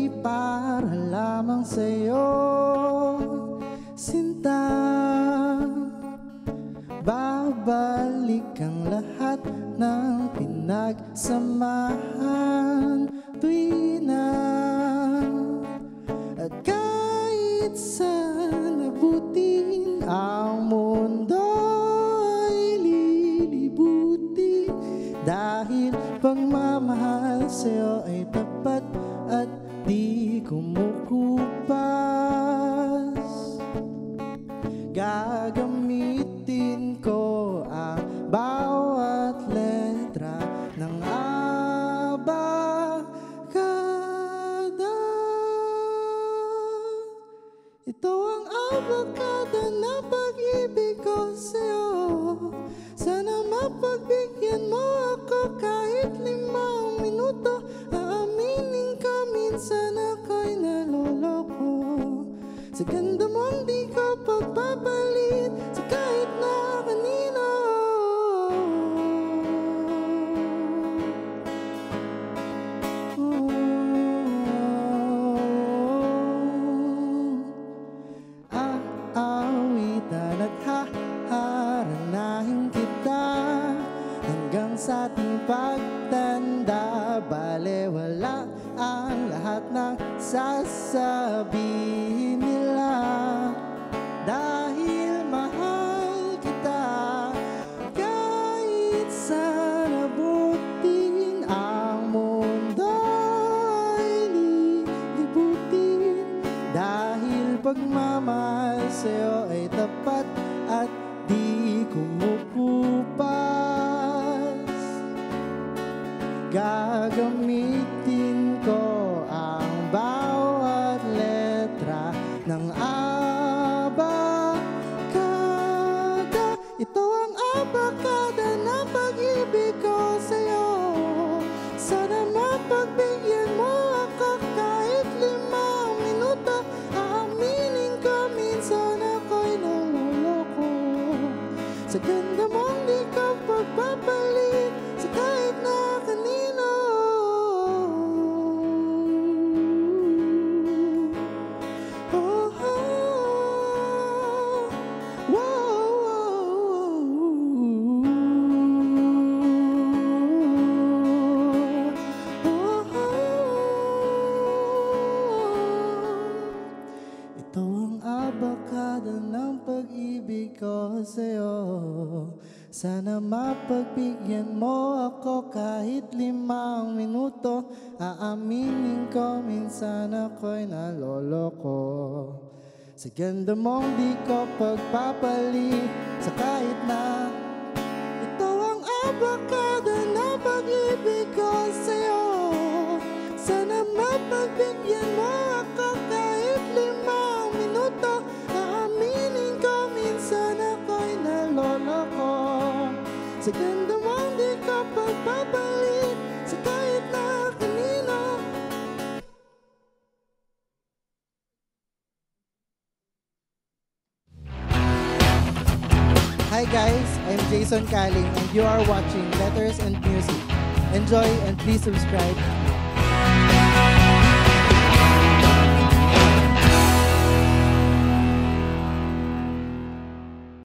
ay para lamang sa'yo, sinta. Babalik ang lahat ng pinagsamahan tuwi na. At kahit saan abutin ang mundo ay lilibutin, dahil pagmamahal sa'yo ay tapat at di kumukupas. Gagamitin ko ang bawat letra ng abakada. Ito ang abakada ng pag-ibig ko sa'yo. Sana mapagbigyan mo ako kahit 5 minuto. Aaminin ka minsan ako'y naloloko. Sa ganda mong di ko pagpapalit sa kahit na kanino. Aawitan at haharanahin kita hanggang sa ating pagtanda. Balewala ang lahat ng sasabihin nila, dahil mahal kita. Kahit saan abutin ang mundo ay lilibutin, dahil pagmamahal sa'yo ay tapat at di kumukupas. Gagamitin ko ang bawat letra ng abakada. Ito ang abakada ng pag-ibig ko sa'yo. Sana mapagbigyan mo ako kahit 5 minuto. Aaminin ko minsan ako'y naloloko. Sa ganda mong di ka pagpapalit sa kahit na kanino. Ito ang abakada ng pag-ibig ko sa'yo. Sana mapagbigyan mo ako kahit 5 minuto. Aaminin ko minsan ako'y naloloko. Sa ganda mong di ko pagpapalit sa kahit na. Ito ang abakada ng pag-ibig ko sa'yo. Sana mapagbigyan mo ako kahit 5 minuto. Aaminin ko minsan ako'y naloloko. Sa ganda mong di ka pagpapalit sa kahit na kanino. Hi guys, I'm Jason Kaling and you are watching Letters and Music. Enjoy and please subscribe